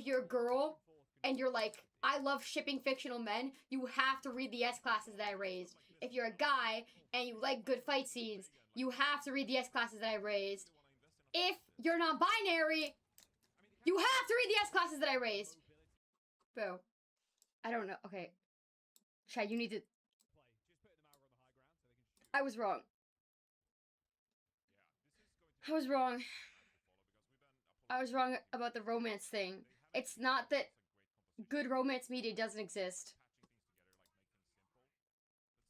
if you're a girl and you're like, I love shipping fictional men, you have to read the S classes that I raised. If you're a guy and you like good fight scenes, you have to read the S classes that I raised. If you're non-binary, you have to read the S classes that I raised. Bro. I don't know. Okay. Chad, you need to... I was wrong. I was wrong. I was wrong about the romance thing. It's not that good romance media doesn't exist.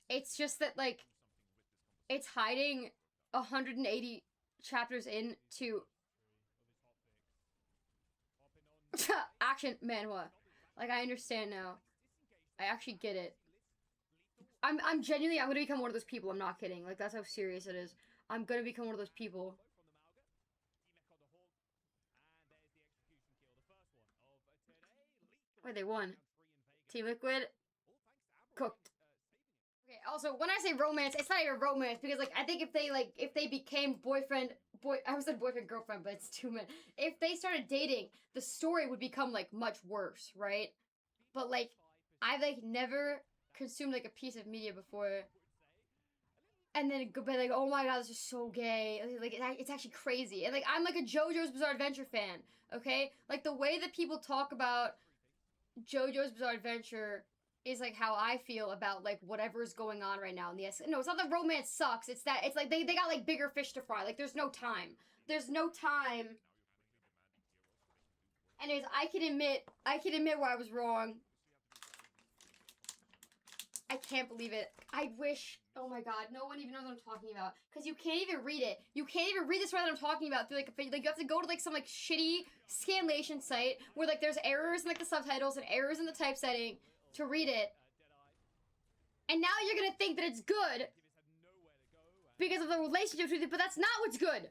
It's just that, like, it's hiding 180 chapters into action manhwa. Like, I understand now. I actually get it. I'm gonna become one of those people. I'm not kidding. Like, that's how serious it is. I'm gonna become one of those people. Wait, they won. Team Liquid cooked. Okay, also, when I say romance, it's not even romance, because, like, I think if they became I said boyfriend, girlfriend, but it's 2 men. If they started dating, the story would become, like, much worse, right? But, like, I've, like, never consumed, like, a piece of media before, and then go be like, oh my god, this is so gay. Like, it's actually crazy. And, like, I'm, like, a JoJo's Bizarre Adventure fan, okay? Like, the way that people talk about JoJo's Bizarre Adventure is, like, how I feel about, like, whatever's going on right now in the No, it's not that romance sucks. It's that, it's, like, they got, like, bigger fish to fry. Like, there's no time. There's no time. Anyways, I can admit where I was wrong. I can't believe it. I wish, oh my god, no one even knows what I'm talking about. Because you can't even read it. You can't even read this right that I'm talking about. Through, like, you have to go to, like, some, like, shitty scanlation site where, like, there's errors in, like, the subtitles and errors in the typesetting to read it. And now you're gonna think that it's good because of the relationship with it, but that's not what's good.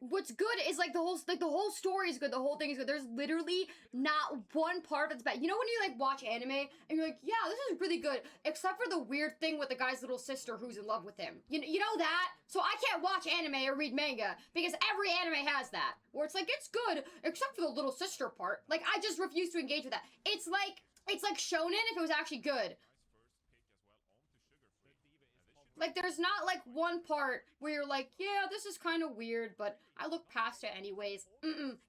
What's good is, like, the whole story is good, the whole thing is good. There's literally not one part that's bad. You know when you, like, watch anime and you're like, yeah, this is really good, except for the weird thing with the guy's little sister who's in love with him. You know that? So I can't watch anime or read manga because every anime has that, where it's like, it's good, except for the little sister part. Like, I just refuse to engage with that. It's like shonen if it was actually good. Like, there's not, like, one part where you're like, yeah, this is kind of weird, but I look past it anyways.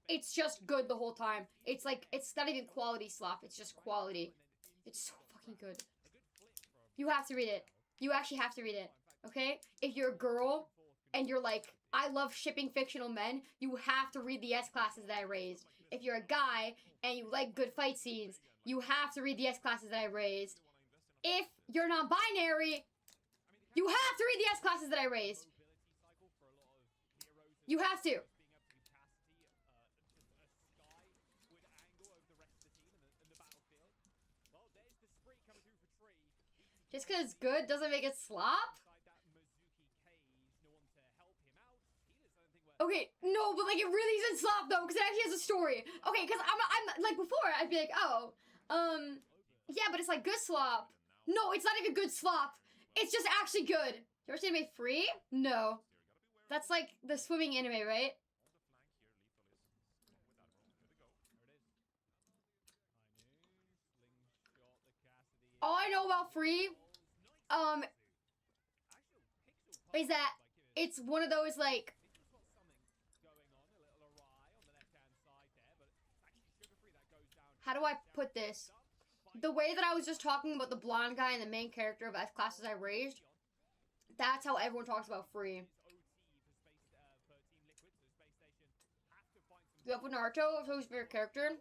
It's just good the whole time. It's, like, it's not even quality slop. It's just quality. It's so fucking good. You have to read it. You actually have to read it, okay? If you're a girl and you're like, I love shipping fictional men, you have to read the S classes that I raised. If you're a guy and you like good fight scenes, you have to read the S classes that I raised. If you're non-binary, you have to read the S classes that I raised. You have to. Just because it's good doesn't make it slop? Okay, no, but, like, it really isn't slop, though, because it actually has a story. Okay, because I'm like, before, I'd be like, oh, yeah, but it's, like, good slop. No, it's not even good slop. It's just actually good. You ever seen anime Free? No. That's, like, the swimming anime, right? All I know about Free, is that it's one of those, like, how do I put this? The way that I was just talking about the blonde guy and the main character of S classes I raised, that's how everyone talks about Free. You up with Naruto, who's your favorite character?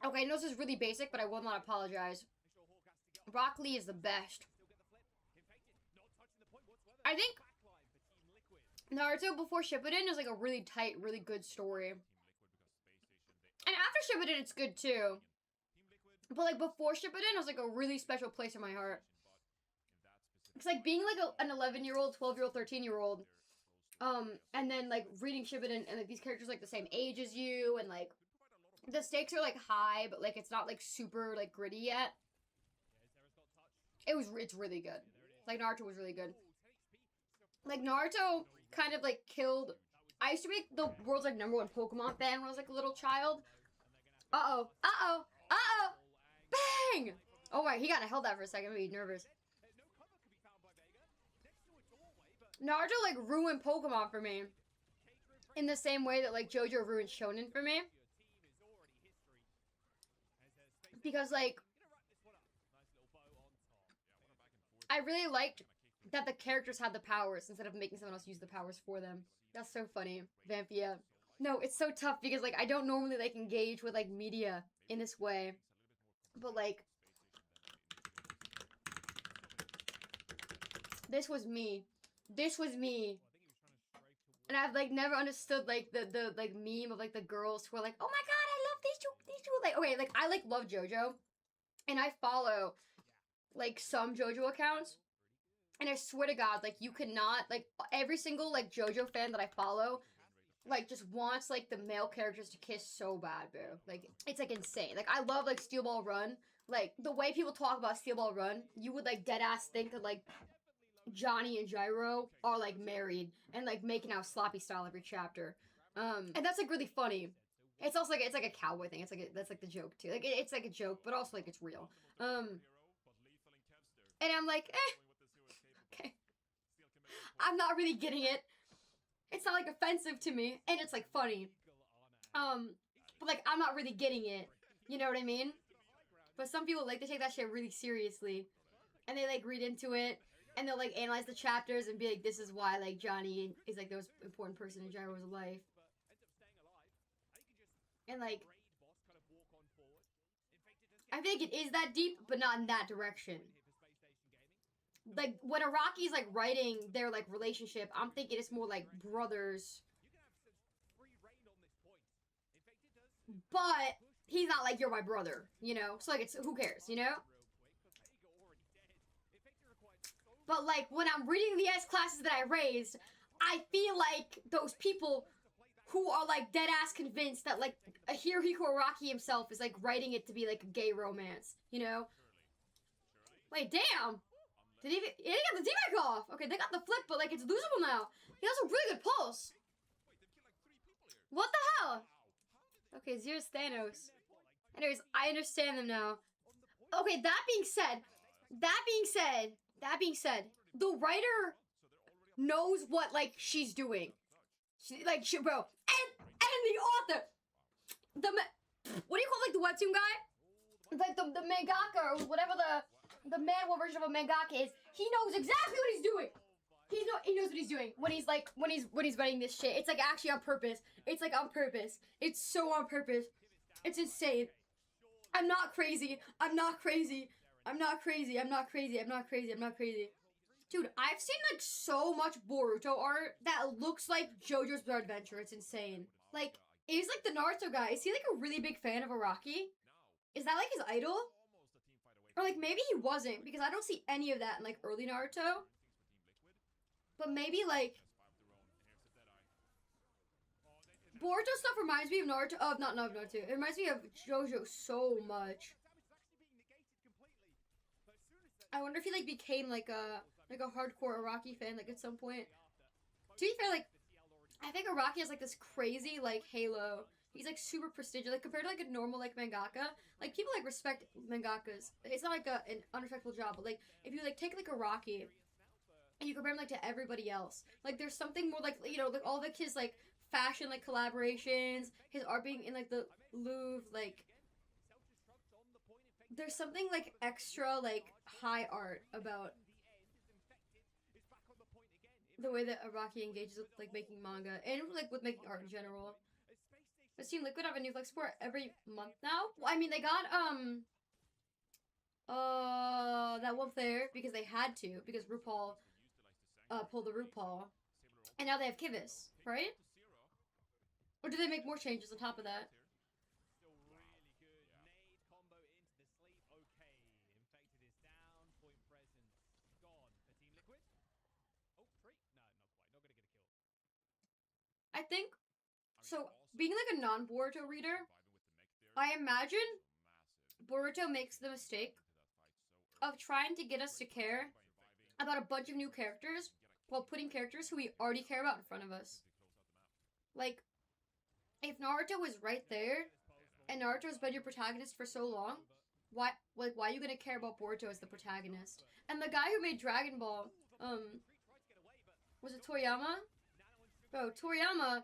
Okay, I know this is really basic, but I will not apologize. Rock Lee is the best. I think Naruto before Shippuden is, like, a really tight, really good story. And after Shippuden, it's good too. But, like, before Shippuden, it was, like, a really special place in my heart. It's like being, like, an 11-year-old, 12-year-old, 13-year-old, and then, like, reading Shippuden, and, like, these characters, like, the same age as you, and, like, the stakes are, like, high, but, like, it's not, like, super, like, gritty yet. It's really good. Like, Naruto was really good. Like, Naruto kind of, like, killed I used to be the world's like #1 Pokemon fan when I was like a little child. Uh-oh. Uh-oh. Uh-oh. Bang! Oh my, he got held that for a second. Made me nervous. Naruto like ruined Pokemon for me. In the same way that like JoJo ruined Shonen for me. Because like I really liked that the characters had the powers instead of making someone else use the powers for them. That's so funny. Vampia. No, it's so tough because like I don't normally like engage with like media in this way. But like this was me. This was me. And I've like never understood like the like meme of like the girls who are like, oh my god, I love these two. Like okay, like I like love JoJo. And I follow like some JoJo accounts. And I swear to God, like you cannot like every single like JoJo fan that I follow like just wants like the male characters to kiss so bad, bro. Like it's like insane. Like I love like Steel Ball Run. Like the way people talk about Steel Ball Run, you would like dead ass think that like Johnny and Gyro are like married and like making out sloppy style every chapter. And that's like really funny. It's also like it's like a cowboy thing. It's like that's like the joke too. Like it's like a joke, but also like it's real. And I'm like, okay. I'm not really getting it. It's not like offensive to me, and it's like funny. But like I'm not really getting it. You know what I mean? But some people like they take that shit really seriously, and they like read into it, and they'll like analyze the chapters and be like, this is why like Johnny is like the most important person in Gyro's life. And like, I think it is that deep, but not in that direction. Like when Araki's like writing their like relationship, I'm thinking it's more like brothers. But he's not like you're my brother, you know? So like it's who cares, you know? But like when I'm reading the S classes that I raised, I feel like those people who are like dead ass convinced that like Hirohiko Araki himself is like writing it to be like a gay romance, you know? Wait, damn! Did he got the D-Back off! Okay, they got the flip, but like it's losable now. He has a really good pulse. What the hell? Okay, Zero's Thanos. Anyways, I understand them now. Okay, that being said, the writer knows what like she's doing. Bro, and the author, what do you call like the webtoon guy? Like the mangaka or whatever the manual version of a mangaka is. He knows exactly what he's doing. He knows what he's doing when he's writing this shit. It's like actually on purpose. It's like on purpose. It's so on purpose. It's insane. I'm not crazy. I'm not crazy. I'm not crazy. I'm not crazy. I'm not crazy. I'm not crazy. Dude, I've seen like so much Boruto art that looks like JoJo's Bizarre Adventure. It's insane. Like, is like the Naruto guy, is he like a really big fan of Araki? Is that like his idol? Or like maybe he wasn't, because I don't see any of that in like early Naruto. But maybe like Boruto stuff reminds me of Naruto. Not Naruto. It reminds me of JoJo so much. I wonder if he like became like a hardcore Araki fan like at some point. To be fair, like I think Araki has like this crazy like halo. He's like super prestigious, like compared to like a normal like mangaka. Like people like respect mangakas. It's not like an unrespectful job, but like if you like take like Araki and you compare him like to everybody else, like there's something more like, you know, like all his like fashion like collaborations, his art being in like the Louvre, like there's something like extra like high art about the way that Araki engages with like making manga and like with making art in general. But Team Liquid have a new flex sport every month now. Well, I mean they got that one player because they had to, because RuPaul pulled the RuPaul, and now they have Kivas, right? Or do they make more changes on top of that? I think so. Being like a non-Boruto reader, I imagine Boruto makes the mistake of trying to get us to care about a bunch of new characters while putting characters who we already care about in front of us. Like, if Naruto was right there, and Naruto's been your protagonist for so long, why are you gonna care about Boruto as the protagonist? And the guy who made Dragon Ball, was it Toriyama? Bro, Toriyama,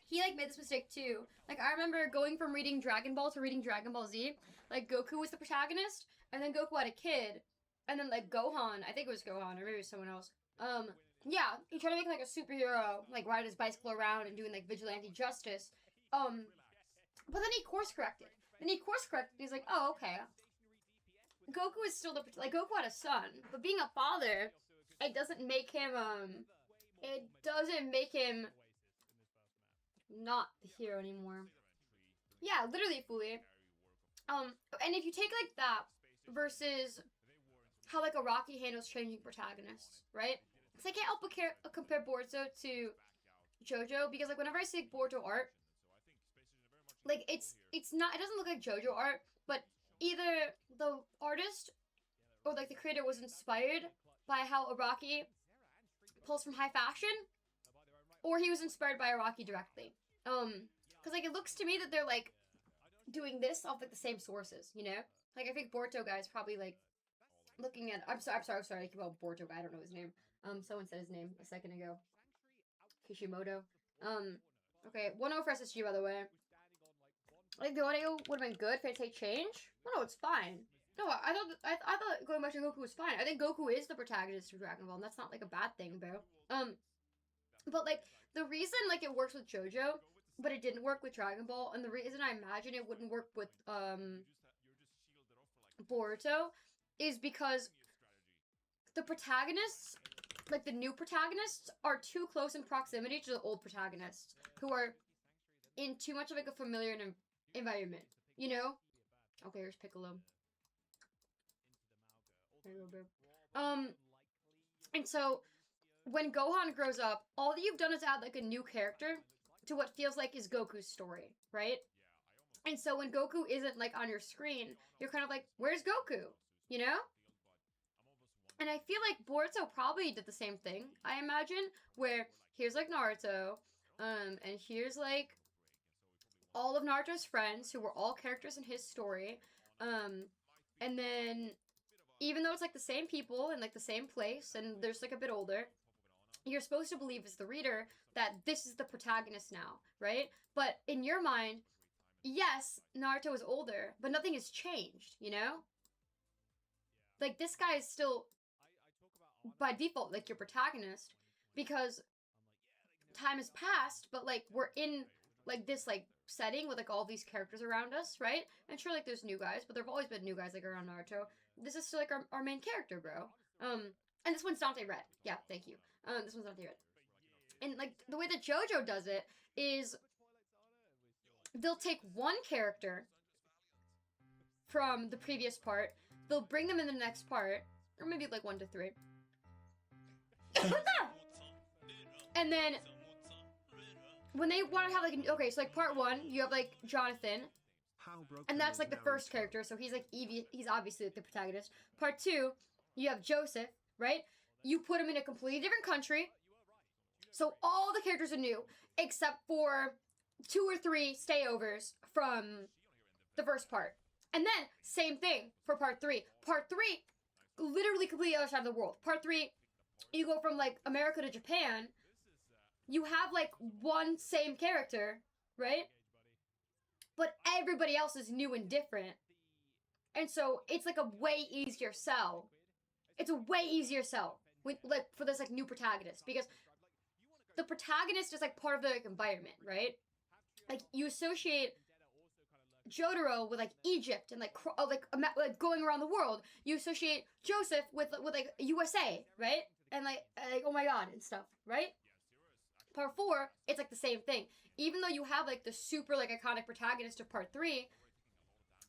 he like made this mistake too. Like, I remember going from reading Dragon Ball to reading Dragon Ball Z. Like, Goku was the protagonist, and then Goku had a kid, and then like Gohan, I think it was Gohan, or maybe it was someone else. Yeah, he tried to make like a superhero, like ride his bicycle around and doing like vigilante justice. But then he course corrected. He's like, oh, okay. Goku is still like, Goku had a son, but being a father, it doesn't make him not the hero anymore. Yeah, literally, fully. And if you take like that versus how like Araki handles changing protagonists, right? Because I can't help but compare Boruto to JoJo, because like whenever I see Boruto art, like it doesn't look like JoJo art, but either the artist or like the creator was inspired by how Araki pulls from high fashion, or he was inspired by Araki directly. Because like it looks to me that they're like doing this off like the same sources, you know? Like I think Boruto guy is probably like looking at. I'm sorry. I keep about Boruto guy. I don't know his name. Someone said his name a second ago. Kishimoto. Okay, 1-0 for SSG, by the way. I think the audio would have been good if it take change. No, it's fine. No, I thought going back to Goku was fine. I think Goku is the protagonist of Dragon Ball, and that's not like a bad thing, bro. But like the reason like it works with JoJo, but it didn't work with Dragon Ball, and the reason I imagine it wouldn't work with Boruto is because the protagonists, like the new protagonists, are too close in proximity to the old protagonists, who are in too much of like a familiar environment, you know? Okay, here's Piccolo. There you go, bro. And so when Gohan grows up, all that you've done is add like a new character to what feels like is Goku's story, right? And so when Goku isn't like on your screen, you're kind of like, where's Goku? You know? And I feel like Boruto probably did the same thing, I imagine, where here's like Naruto, and here's like all of Naruto's friends who were all characters in his story, and then even though it's like the same people in like the same place and they're just like a bit older, you're supposed to believe as the reader that this is the protagonist now, right? But in your mind, yes, Naruto is older, but nothing has changed, you know? Like, this guy is still, by default, like, your protagonist, because time has passed, but, like, we're in, like, this, like, setting with, like, all these characters around us, right? And sure, like, there's new guys, but there have always been new guys, like, around Naruto. This is still, like, our main character, bro. And this one's Dante Red. Yeah, thank you. This one's Dante Red. And, like, the way that JoJo does it is they'll take one character from the previous part, they'll bring them in the next part, or maybe, like, 1 to 3. And then when they want to have like okay, so like part 1, you have like Jonathan, and that's like the first character, so he's like Evie, he's obviously like the protagonist. Part 2, you have Joseph, right? You put him in a completely different country, so all the characters are new except for 2 or 3 stayovers from the first part. And then same thing for part 3. Part 3, literally completely other side of the world. Part 3, you go from like America to Japan. You have like one same character, right? But everybody else is new and different. And so it's like a way easier sell. It's a way easier sell with, like, for this like new protagonist, because the protagonist is like part of the like, environment, right? Like you associate Jotaro with like Egypt and like going around the world. You associate Joseph with like USA, right? And like oh my god and stuff, right? Part 4, it's like the same thing. Even though you have like the super like iconic protagonist of part 3,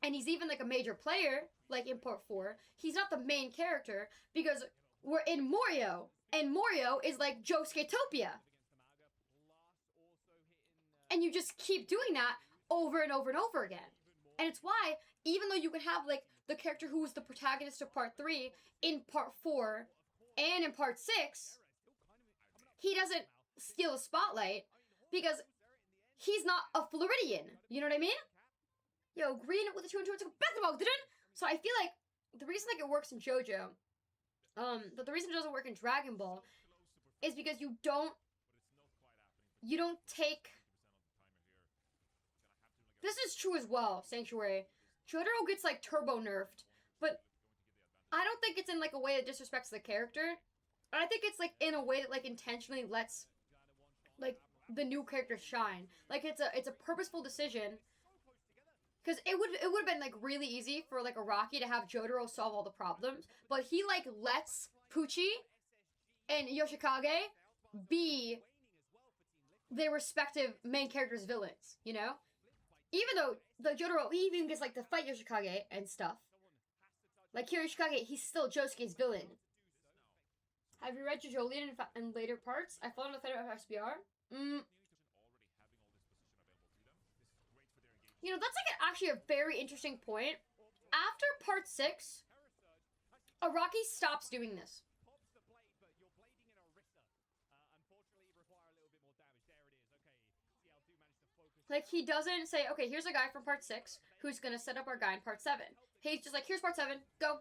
and he's even like a major player, like in part 4, he's not the main character because we're in Morio, and Morio is like Josuke-topia. And you just keep doing that over and over and over again. And it's why, even though you can have like the character who was the protagonist of part 3 in part 4 and in part 6, he doesn't steal the spotlight because he's not a Floridian. You know what I mean? Yo, green with the 2 and 2, it's like basketball, didn't? So I feel like the reason like it works in JoJo, but the reason it doesn't work in Dragon Ball is because you don't take. This is true as well, Sanctuary. Jotaro gets like turbo nerfed, but I don't think it's in like a way that disrespects the character. And I think it's like in a way that like intentionally lets like the new character shine. Like it's a purposeful decision. Because it would have been like really easy for like Araki to have Jotaro solve all the problems, but he like lets Pucci and Yoshikage be their respective main characters' villains, you know? Even though the Jotaro even gets like to fight Yoshikage and stuff. Like here Yoshikage, he's still Josuke's villain. Have you read Jojolian in later parts? I followed the fight of SBR. You know, that's like actually a very interesting point. After part 6, Araki stops doing this. Like, he doesn't say, okay, here's a guy from part 6 who's gonna set up our guy in part 7. He's just like, here's part 7, go.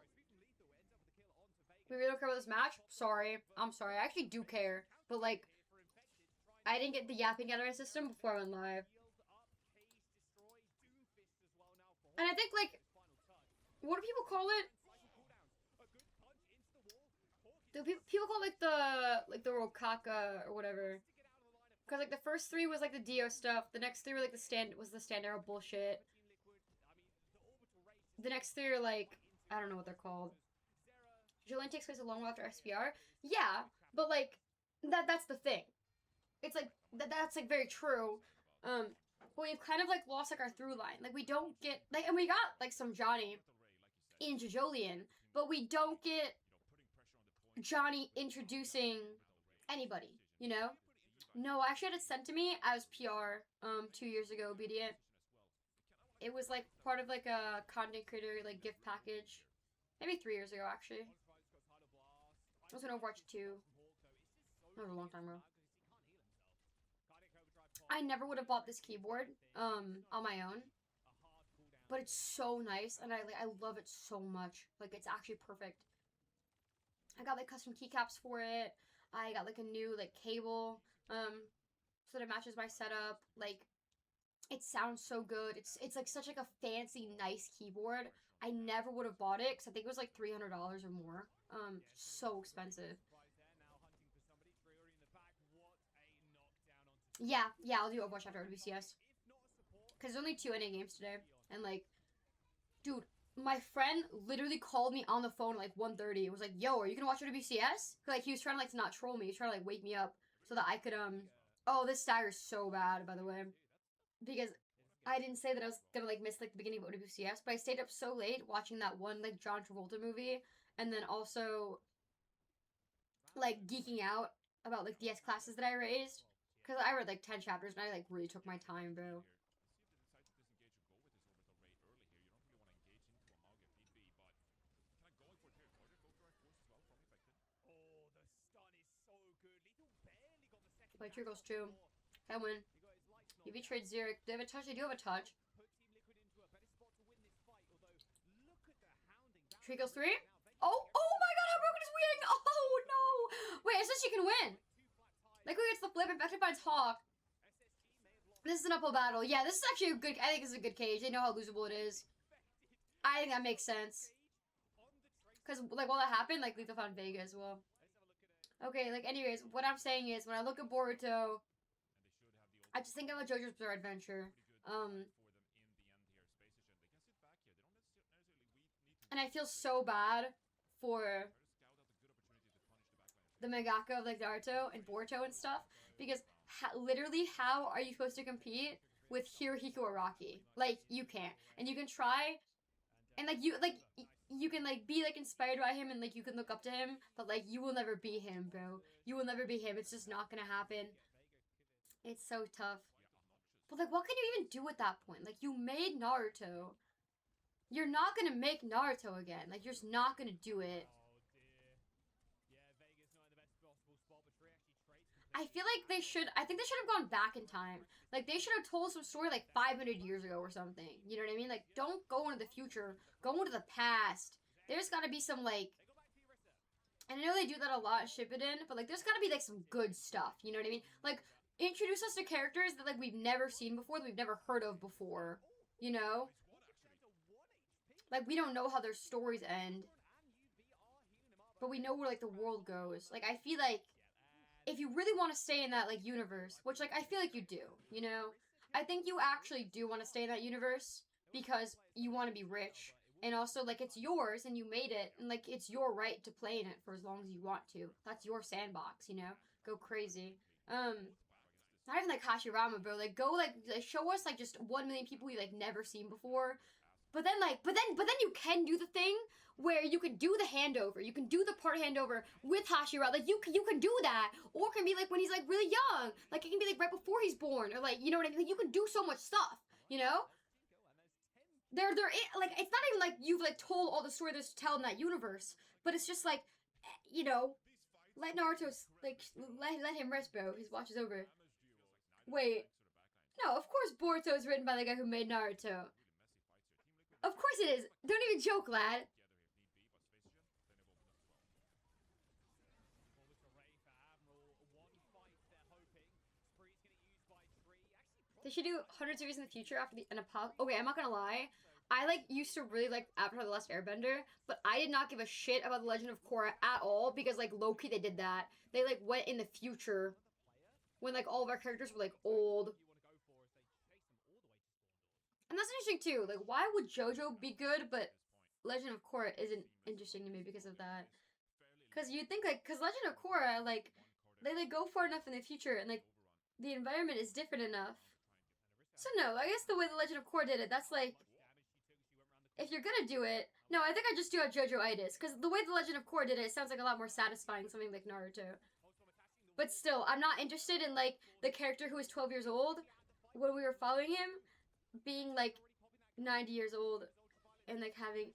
We really don't care about this match? Sorry. I'm sorry. I actually do care. But, like, I didn't get the yapping out of my system before I went live. And I think, like, what do people call it? Do people call it, like, the Rokaka or whatever? Because, like, the first 3 was, like, the Dio stuff. The next 3 were, like, the stand arrow bullshit. The next 3 are, like, I don't know what they're called. Jolene takes place a long while after SPR. Yeah, but, like, that's the thing. It's, like, that's, like, very true. But we've kind of, like, lost, like, our through line. Like, we don't get, like, and we got, like, some Johnny in Jojolian, but we don't get Johnny introducing anybody, you know? No, I actually had it sent to me as PR, 2 years ago, Obedient. It was, like, part of, like, a content creator, like, gift package. Maybe 3 years ago, actually. It was in Overwatch 2. That was a long time ago. I never would have bought this keyboard, on my own. But it's so nice, and I love it so much. Like, it's actually perfect. I got, like, custom keycaps for it. I got, like, a new, like, cable, so that it matches my setup. Like, it sounds so good. It's like, such, like, a fancy, nice keyboard. I never would have bought it, because I think it was, like, $300 or more. So expensive. Yeah, I'll do Overwatch after WCS. Because there's only 2 NA games today. And, like, dude, my friend literally called me on the phone at, like, 1:30. It was like, yo, are you gonna watch WCS? Like, he was trying to, like, to not troll me. He was trying to, like, wake me up so that I could, Oh, this stagger's so bad, by the way. Because I didn't say that I was gonna, like, miss, like, the beginning of WCS, but I stayed up so late watching that one, like, John Travolta movie, and then also, like, geeking out about, like, the S classes that I raised. Because I read, like, 10 chapters, and I, like, really took my time, bro. Wait, Tree goes 2. I win. UV trade Zurich. Do they have a touch? They do have a touch. Tree goes 3. Oh my god, how broken is Wing? Oh no! Wait, SSG can win. Like, who gets the flip? It actually finds Hawk. This is an uphill battle. Yeah, this is actually a good, I think this is a good cage. They know how losable it is. I think that makes sense. Because, like, while that happened, like, Lethal found Vega as well. Okay, like, anyways, what I'm saying is, when I look at Boruto, I just think of a JoJo's Bizarre Adventure. And I feel so bad for the mangaka of, like, Naruto and Boruto and stuff, because literally, how are you supposed to compete with Hirohiko Araki? Like, you can't. And you can try, and, like, you can, like, be, like, inspired by him, and, like, you can look up to him, but, like, you will never be him, bro. You will never be him. It's just not gonna happen. It's so tough. But, like, what can you even do at that point? Like, you made Naruto. You're not gonna make Naruto again. Like, you're just not gonna do it. I feel like I think they should have gone back in time. Like, they should have told some story like 500 years ago or something. You know what I mean? Like, don't go into the future. Go into the past. There's gotta be some, like, and I know they do that a lot, ship it in, but, like, there's gotta be, like, some good stuff. You know what I mean? Like, introduce us to characters that, like, we've never seen before, that we've never heard of before. You know? Like, we don't know how their stories end. But we know where, like, the world goes. Like, I feel like if you really want to stay in that, like, universe, which, like, I feel like you do, you know? I think you actually do want to stay in that universe because you want to be rich. And also, like, it's yours and you made it, and, like, it's your right to play in it for as long as you want to. That's your sandbox, you know? Go crazy. Not even, like, Hashirama, bro. Like, go, like show us, like, just 1 million people we, like, never seen before. But then, like, but then you can do the thing where you can do the handover. You can do the part handover with Hashirama. Like, you can do that. Or it can be, like, when he's, like, really young. Like, it can be, like, right before he's born. Or, like, you know what I mean? Like, you can do so much stuff, you know? They're like, it's not even, like, you've, like, told all the story there's to tell in that universe. But it's just, like, you know, let Naruto, like, let him rest, bro. His watch is over. Wait. No, of course Boruto is written by the guy who made Naruto. Of course it is. Don't even joke, lad. They should do 100 series in the future after an apocalypse. Okay, I'm not gonna lie. I, like, used to really like Avatar The Last Airbender, but I did not give a shit about The Legend of Korra at all because, like, low-key they did that. They, like, went in the future when, like, all of our characters were, like, old. And that's interesting, too. Like, why would JoJo be good, but Legend of Korra isn't interesting to me because of that? Because you'd think, like, because Legend of Korra, like, they, like, go far enough in the future, and, like, the environment is different enough. So, no, I guess the way the Legend of Korra did it, that's, like, if you're gonna do it... No, I think I just do have JoJo-itis, because the way the Legend of Korra did it, it sounds like a lot more satisfying than something like Naruto. But still, I'm not interested in, like, the character who was 12 years old when we were following him being, like, 90 years old and, like, having...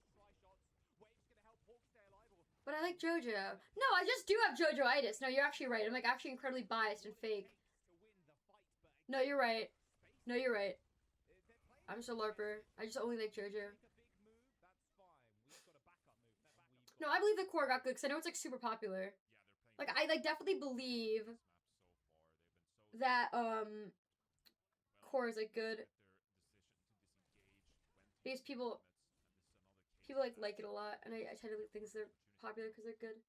But I like JoJo. No, I just do have JoJo-itis. No, you're actually right. I'm, like, actually incredibly biased and fake. No, you're right. No, you're right. I'm just a LARPer. I just only like JoJo. No, I believe that Korra got good, because I know it's, like, super popular. Like, I, like, definitely believe that, Korra's, like, good. Because people like it a lot, and I tend to think things are popular because they're good.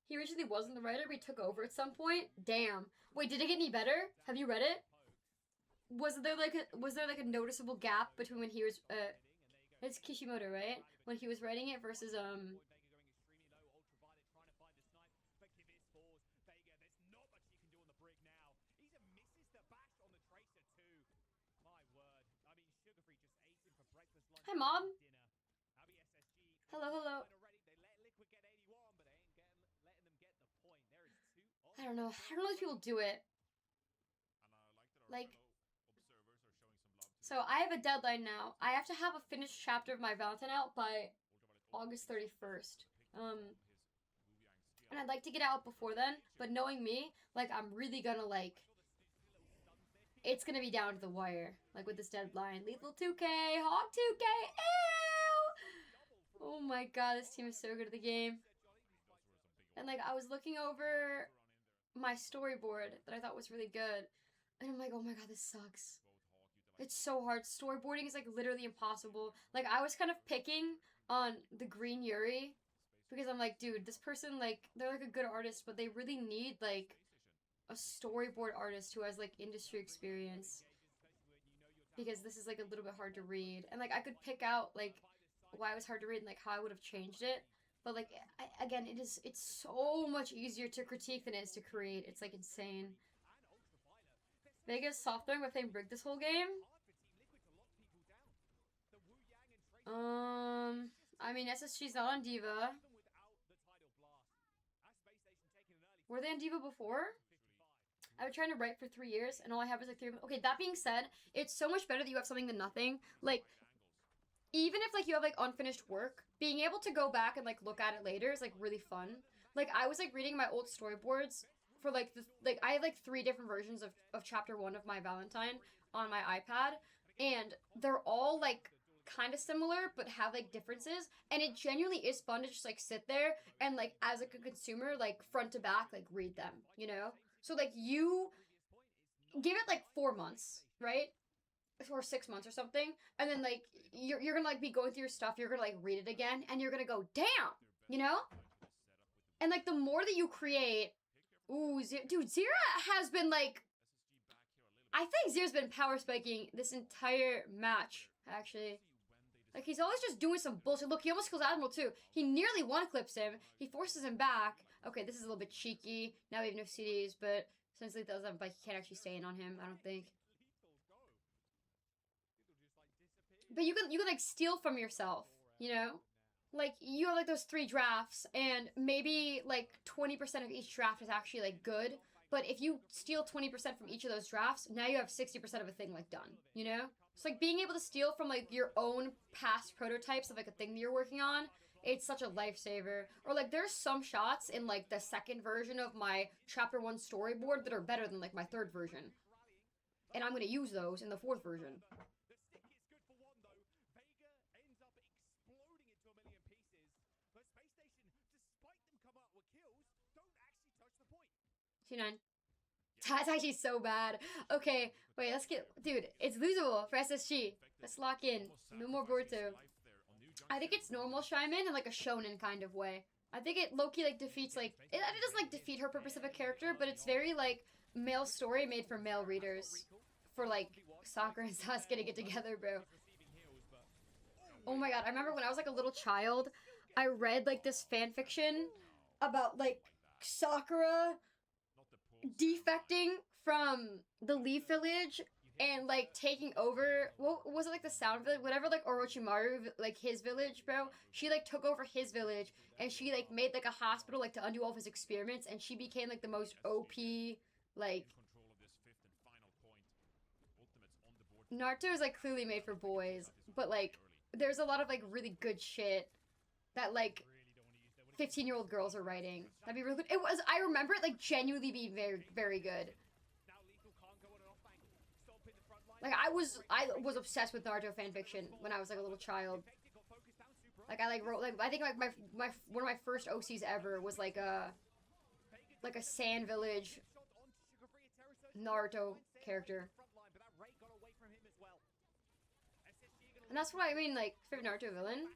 He originally wasn't the writer, but he took over at some point. Damn. Wait, did it get any better? Have you read it? Was there like a noticeable gap between when he was it's Kishimoto, right? When he was writing it versus Hi, Mom. Hello, hello. I don't know. I don't know if people do it. Like, so I have a deadline now. I have to have a finished chapter of my Valentine out by August 31st. And I'd like to get out before then, but knowing me, like, I'm really gonna, like, it's gonna be down to the wire, like, with this deadline. Lethal 2K, Hawk 2K, ew! Oh my god, this team is so good at the game. And, like, I was looking over my storyboard that I thought was really good, and I'm like, oh my god, this sucks. It's so hard. Storyboarding is, like, literally impossible. Like, I was kind of picking on the Green Yuri, because I'm like, dude, this person, like, they're, like, a good artist, but they really need, like, a storyboard artist who has, like, industry experience. Because this is, like, a little bit hard to read. And, like, I could pick out, like, why it was hard to read and, like, how I would have changed it. But, like, again, it's so much easier to critique than it is to create. It's, like, insane. Vega's soft throwing by playing Brig this whole game? I mean, SSG's not on Diva. Were they on Diva before? I've been trying to write for 3 years, and all I have is, like, 3... Okay, that being said, it's so much better that you have something than nothing. Like, even if, like, you have, like, unfinished work, being able to go back and, like, look at it later is, like, really fun. Like, I was, like, reading my old storyboards for like I have like 3 different versions of chapter 1 of My Valentine on my iPad, and they're all like kind of similar but have like differences, and it genuinely is fun to just like sit there and like as like a consumer like front to back like read them, you know? So like you give it like 4 months, right? Or 6 months or something, and then like you're gonna like be going through your stuff, you're gonna like read it again, and you're gonna go, damn, you know? And like the more that you create, dude, Zira has been like, I think Zira's been power spiking this entire match, actually. Like, he's always just doing some bullshit. Look, he almost kills Admiral, too. He nearly one-clips him. He forces him back. Okay, this is a little bit cheeky. Now we have no CDs, but since Lethal doesn't have, like, he can't actually stay in on him, I don't think. But you can like, steal from yourself, you know? Like, you have, like, those 3 drafts, and maybe, like, 20% of each draft is actually, like, good. But if you steal 20% from each of those drafts, now you have 60% of a thing, like, done, you know? It's like being able to steal from, like, your own past prototypes of, like, a thing that you're working on, it's such a lifesaver. Or, like, there's some shots in, like, the 2nd version of my Chapter 1 storyboard that are better than, like, my 3rd version. And I'm gonna use those in the 4th version. T9. That's actually so bad. Okay, wait, let's get... Dude, it's losable for SSG. Let's lock in. No more Boruto. I think it's normal Shyman in, like, a shonen kind of way. I think it low-key, like, defeats, like... It doesn't, like, defeat her purpose of a character, but it's very, like, male story made for male readers. For, like, Sakura and Sasuke to get together, bro. Oh my god, I remember when I was, like, a little child, I read, like, this fanfiction about, like, Sakura defecting from the Leaf Village and like taking over, what was it, like the Sound Village, whatever, like Orochimaru, like his village, bro. She like took over his village and she like made like a hospital like to undo all of his experiments, and she became like the most OP, like, Naruto is like clearly made for boys, but like there's a lot of like really good shit that like 15-year-old girls are writing. That'd be really good. It was, I remember it like genuinely being very, very good. Like I was obsessed with Naruto fanfiction when I was like a little child. Like I like wrote, like I think like my one of my first OCs ever was like a Sand Village Naruto character. And that's what I mean, like, favorite Naruto villain.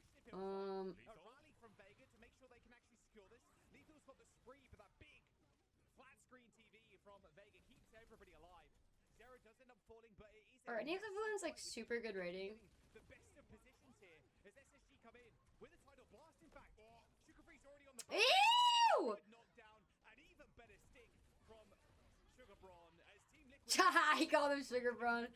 Are any of the villains like super good rating? Ew! He called him Sugar Brawn.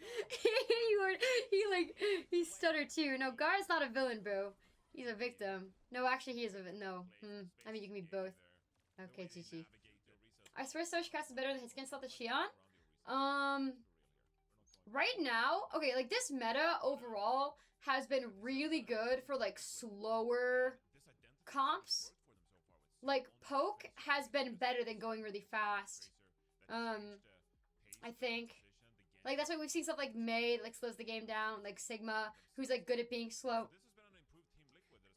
he stuttered too. No, Gaara's not a villain, bro. He's a victim. No, actually, he is a villain. No. I mean, you can be both. Okay, GG. I swear Social Cast is better than his skin slot the Shion. Right now, okay, like this meta overall has been really good for like slower comps. Like Poke has been better than going really fast. I think. Like that's why we've seen stuff like May like slows the game down, like Sigma, who's like good at being slow.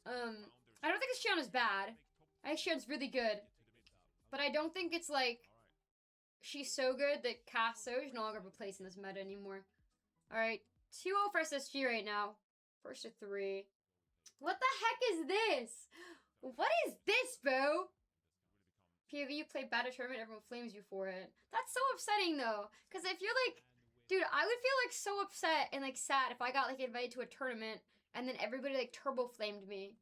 I don't think Shion is bad. I think Shion's really good. But I don't think it's like she's so good that Casso is no longer have a place in this meta anymore. Alright, 2-0 for SSG right now. First to 3. What the heck is this? What is this, bro? POV, you play bad at tournament, everyone flames you for it. That's so upsetting, though. Because if you're like... Dude, I would feel like so upset and like sad if I got like invited to a tournament and then everybody like turbo flamed me.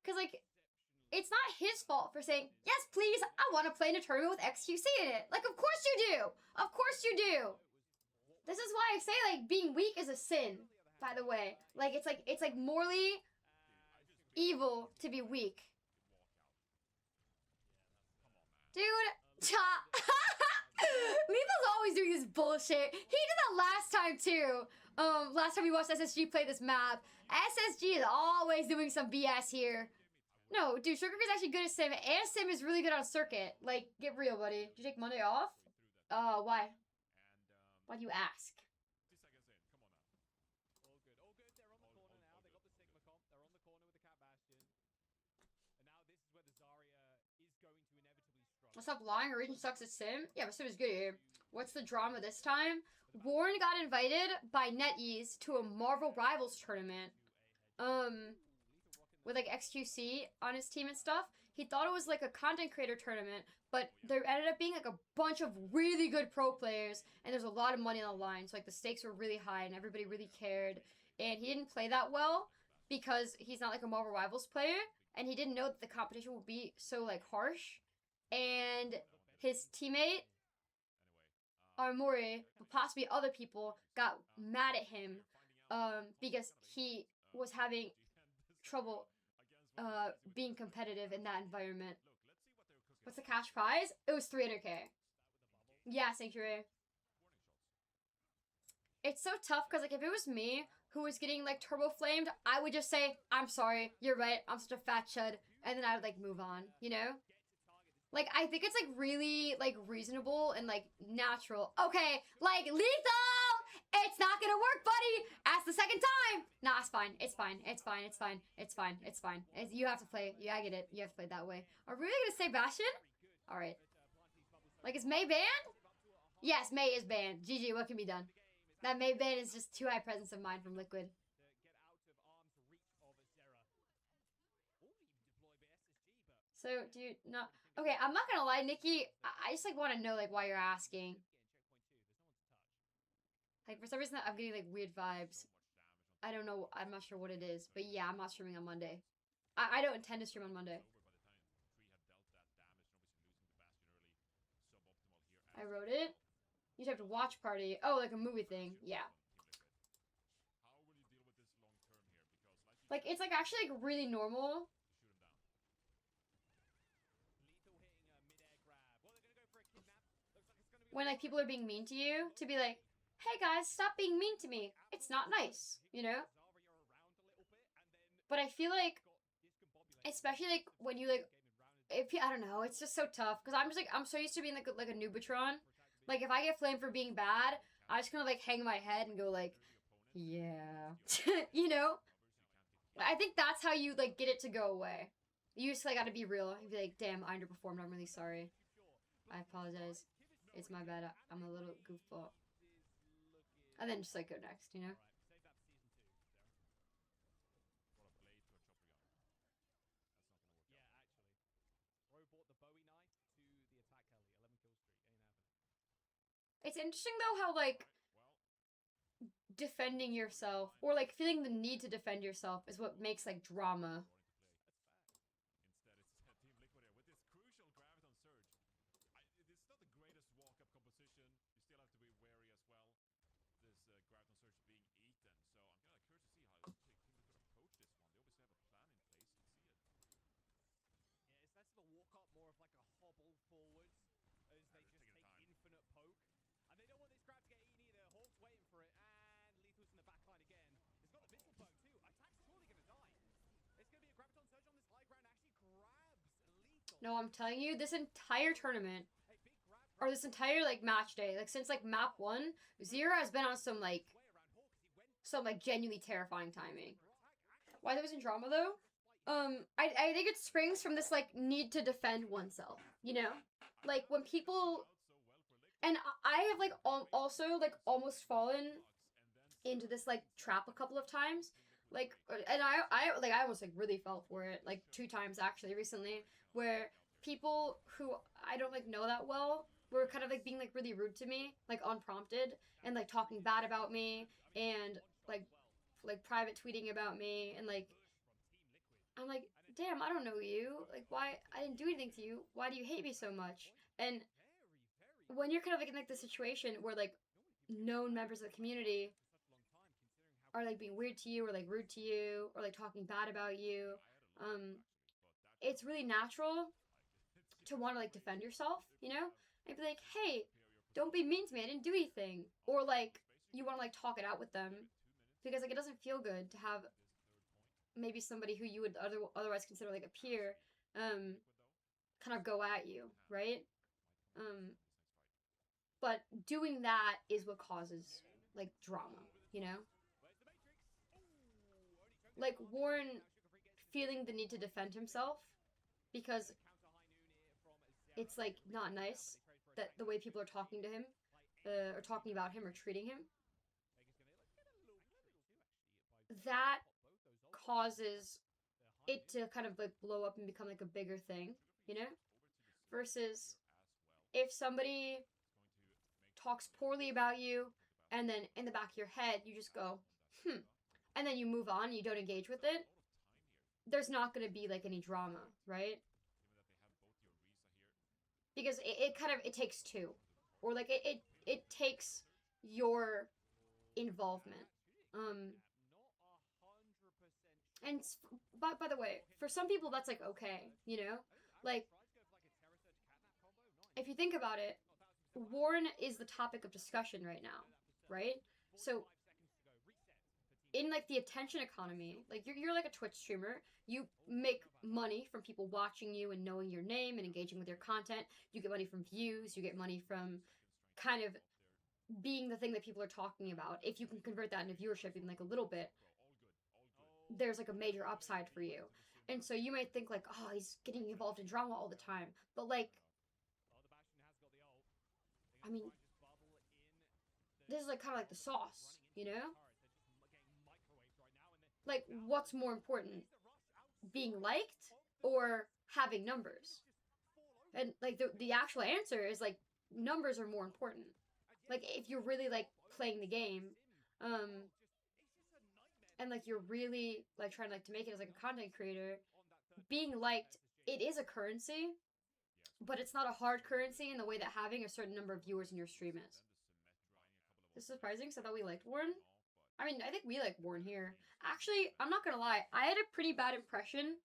Because like... It's not his fault for saying, yes, please, I want to play in a tournament with XQC in it. Like, of course you do. Of course you do. This is why I say, like, being weak is a sin, by the way. Like, it's like morally evil to be weak. Dude, Lethal's always doing this bullshit. He did that last time, too. Last time we watched SSG play this map. SSG is always doing some BS here. No, dude, Sugar is actually good at Sim, and Sim is really good on Circuit. Like, get real, buddy. Did you take Monday off? Why? Why do you ask? Stop lying. Origin sucks at Sim. Yeah, but Sim is good here. What's the drama this time? Warren got invited by NetEase to a Marvel Rivals tournament. With like XQC on his team and stuff. He thought it was like a content creator tournament, but there ended up being like a bunch of really good pro players, and there's a lot of money on the line. So like the stakes were really high, and everybody really cared. And he didn't play that well because he's not like a Marvel Rivals player, and he didn't know that the competition would be so like harsh. And his teammate Armori, but possibly other people, got mad at him because he was having trouble being competitive in that environment. What's the cash prize? It was 300k. Yeah, Sanctuary. It's so tough because like if it was me who was getting like turbo flamed, I would just say, I'm sorry, you're right, I'm such a fat chud, and then I would like move on, you know? Like, I think it's, like, really, like, reasonable and, like, natural. Okay, like, lethal! It's not gonna work, buddy! Ask the second time! Nah, it's fine. It's fine. It's fine. It's fine. It's fine. It's fine. You have to play. Yeah, I get it. You have to play that way. Are we really gonna say Bastion? Alright. Like, is May banned? Yes, May is banned. GG, what can be done? That May ban is just too high presence of mind from Liquid. So, do you not... Okay, I'm not gonna lie, Nikki. I just, like, want to know, like, why you're asking. Like, for some reason, I'm getting, like, weird vibes. I don't know. I'm not sure what it is. But, yeah, I'm not streaming on Monday. I don't intend to stream on Monday. I wrote it. You'd have to watch party. Oh, like a movie thing. Yeah. Like, it's, like, actually, like, really normal. When, like, people are being mean to you, to be like, hey, guys, stop being mean to me. It's not nice, you know? But I feel like, especially, like, when you, like, if you, I don't know, it's just so tough. Because I'm just, like, I'm so used to being, like a Noobatron. Like, if I get flamed for being bad, I just kind of, like, hang my head and go, like, yeah. You know? I think that's how you, like, get it to go away. You just, like, gotta be real. You be like, damn, I underperformed. I'm really sorry. I apologize. It's my bad. I'm a little goofball. And then just, like, go next, you know? It's interesting, though, how, like, defending yourself, or, like, feeling the need to defend yourself is what makes, like, drama. No, I'm telling you, this entire tournament, or this entire, like, match day, like, since, like, map 1, Zero has been on some, like, genuinely terrifying timing. Why there was in drama, though? I think it springs from this, like, need to defend oneself, you know? Like, when people... And I have, like, also, like, almost fallen into this, like, trap a couple of times. Like, and I almost, like, really fell for it, like, 2 times, actually, recently, where people who I don't, like, know that well were kind of, like, being, like, really rude to me, like, unprompted, and, like, talking bad about me, and, like, private tweeting about me, and, like, I'm like, damn, I don't know you. Like, why? I didn't do anything to you. Why do you hate me so much? And when you're kind of, like, in, like, the situation where, like, known members of the community are, like, being weird to you, or, like, rude to you, or, like, talking bad about you, it's really natural to want to, like, defend yourself, you know? And be like, hey, don't be mean to me, I didn't do anything. Or, like, you want to, like, talk it out with them. Because, like, it doesn't feel good to have maybe somebody who you would otherwise consider like a peer, kind of go at you, right? Um, but doing that is what causes like drama, you know? Like Warren feeling the need to defend himself because it's like not nice that the way people are talking to him, or talking about him or treating him, that causes it to kind of like blow up and become like a bigger thing, you know? Versus if somebody talks poorly about you and then in the back of your head you just go, and then you move on, you don't engage with it, there's not going to be like any drama, right? Because it kind of it takes two, or like it takes your involvement. Um, and by the way, for some people that's like okay, you know, like if you think about it, Warren is the topic of discussion right now, right? So in like the attention economy, like you're like a Twitch streamer, you make money from people watching you and knowing your name and engaging with your content. You get money from views, you get money from kind of being the thing that people are talking about. If you can convert that into viewership even like a little bit, there's like a major upside for you. And so you might think like, oh, he's getting involved in drama all the time. But like, I mean, this is like kind of like the sauce, you know? Like, what's more important? Being liked or having numbers? And like the actual answer is like numbers are more important. Like if you're really like playing the game, and like you're really like trying like to make it as like a content creator, being liked, it is a currency, but it's not a hard currency in the way that having a certain number of viewers in your stream is. It's surprising because I thought we liked Warren. I mean, I think we like Warren here. Actually, I'm not gonna lie, I had a pretty bad impression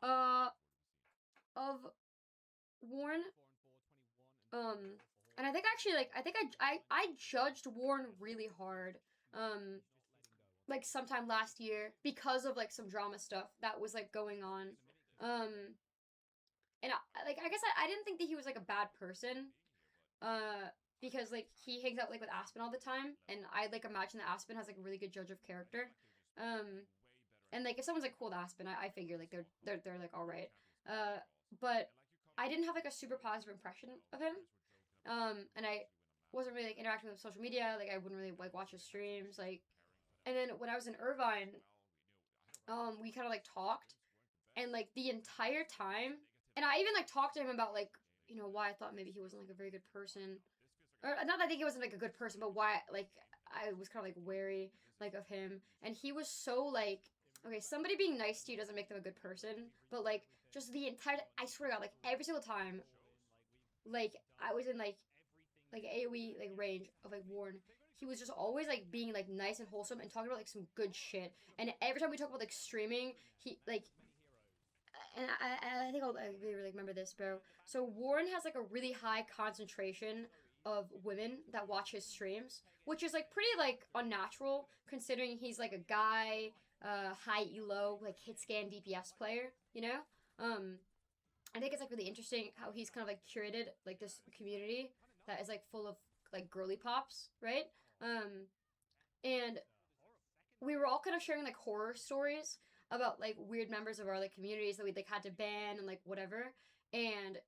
of Warren. And I think actually like I judged Warren really hard. Like sometime last year because of like some drama stuff that was like going on. Um and I guess I didn't think that he was like a bad person. Because like he hangs out like with Aspen all the time, and I like imagine that Aspen has like a really good judge of character. And like if someone's like cool with Aspen, I figure like they're like all right. But I didn't have like a super positive impression of him. And I wasn't really like interacting with social media. Like I wouldn't really like watch his streams. Like, and then when I was in Irvine, we kind of like talked, and like the entire time, and I even like talked to him about like why I thought maybe he wasn't like a very good person, or not that I think he wasn't like a good person, but why like I was kind of like wary like of him, and he was so like, okay, somebody being nice to you doesn't make them a good person, but like just the entire, I swear to God, like every single time, like I was in like AoE like range of like Warren, he was just always like being like nice and wholesome and talking about like some good shit. And every time we talk about like streaming, he like, and I think I'll really remember this, bro. So Warren has like a really high concentration of women that watch his streams, which is like pretty like unnatural considering he's like a guy, high elo like hit scan DPS player, you know. I think it's like really interesting how he's kind of like curated like this community that is like full of like girly pops, right? And we were all kind of sharing like horror stories about like weird members of our like communities that we like had to ban and like whatever. And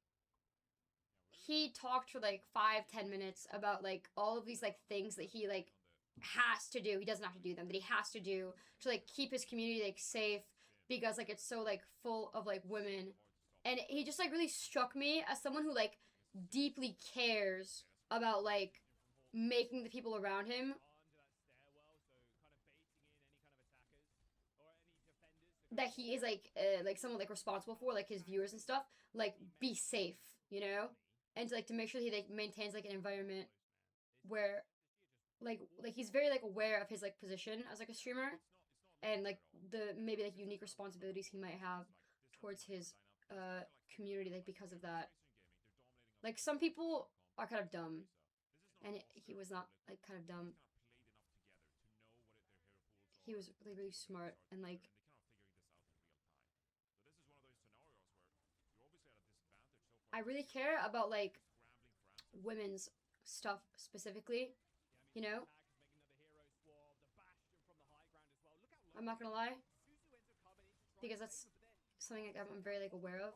he talked for like 5-10 minutes about like all of these like things that he like has to do. He doesn't have to do them, but he has to do to like keep his community like safe because like it's so like full of like women. And he just like really struck me as someone who like deeply cares about like making the people around him that he is like someone like responsible for like his viewers and stuff like be safe, you know, and to, like to make sure he like maintains like an environment where like he's very like aware of his like position as like a streamer and like the maybe like unique responsibilities he might have towards his community like because of that. Like some people are kind of dumb, and he was not like kind of dumb. He was like really smart and like I really care about like women's stuff specifically, you know? I'm not gonna lie, because that's something like I'm very like aware of,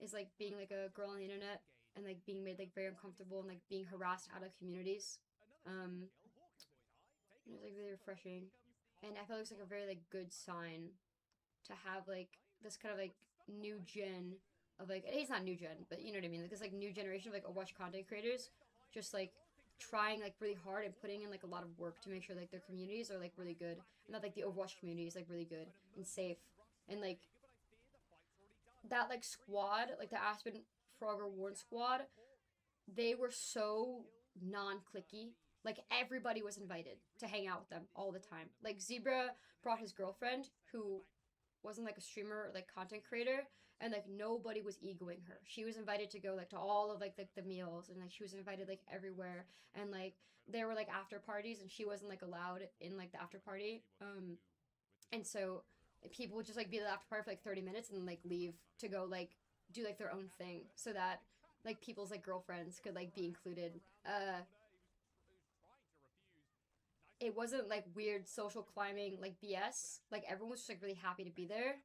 is like being like a girl on the internet and like being made like very uncomfortable and like being harassed out of communities. Um, it was like really refreshing, and I felt it was like a very like good sign to have like this kind of like new gen of like, it's not new gen, but you know what I mean, like this like new generation of like Overwatch content creators just like trying like really hard and putting in like a lot of work to make sure like their communities are like really good, and that like the Overwatch community is like really good and safe, and like that like squad, like the Aspen Frogger Warren squad, they were so non-clicky. Like everybody was invited to hang out with them all the time. Like Zebra brought his girlfriend, who wasn't like a streamer or like content creator, and like nobody was egoing her. She was invited to go like to all of like the meals, and like she was invited like everywhere, and like there were like after parties and she wasn't like allowed in like the after party. And so people would just like be at the after party for like 30 minutes and then like leave to go like do like their own thing, so that like people's like girlfriends could like be included. It wasn't like weird social climbing like BS. Like everyone was just like really happy to be there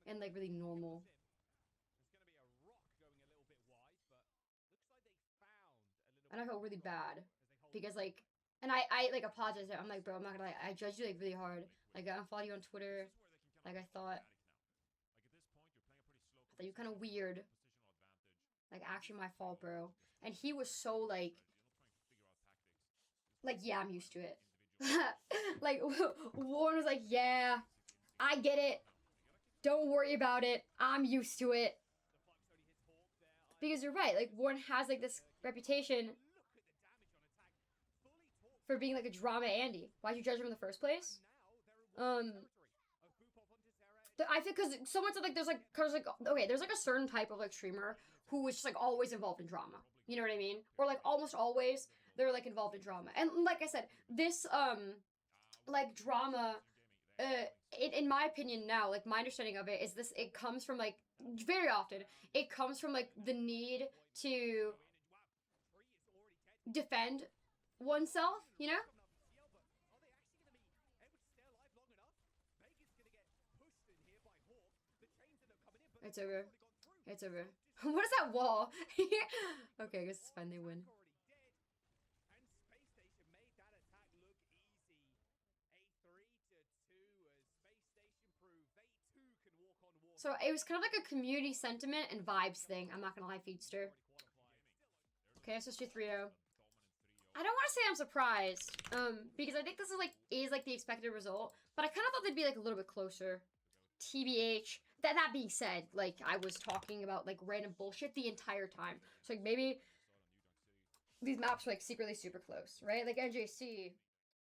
and like really normal. And I felt really bad because like, and I like apologized. I'm like, bro, I'm not gonna lie, I judged you like really hard. Like I unfollowed you on Twitter. Like I thought you kind of weird. Like actually my fault, bro. And he was so like yeah, I'm used to it. Like Warren was like, yeah, I get it. Don't worry about it. I'm used to it. Because you're right. Like Warren has like this reputation for being like a drama Andy. Why'd you judge him in the first place? Um, I think because someone said like there's like cause like okay, there's like a certain type of like streamer who is just like always involved in drama. You know what I mean? Or like almost always they're like involved in drama. And like I said, this like drama, in my opinion now, like my understanding of it is this: it comes from like very often it comes from like the need to defend oneself. You know? It's over. It's over. What is that wall? Okay, I guess it's fine. They win. So it was kind of like a community sentiment and vibes thing. I'm not gonna lie, Feedster. Okay, SSG 3-0. I don't want to say I'm surprised, because I think this is like the expected result, but I kind of thought they'd be like a little bit closer. TBH. That being said, like I was talking about like random bullshit the entire time, so like maybe these maps are like secretly super close, right? Like NJC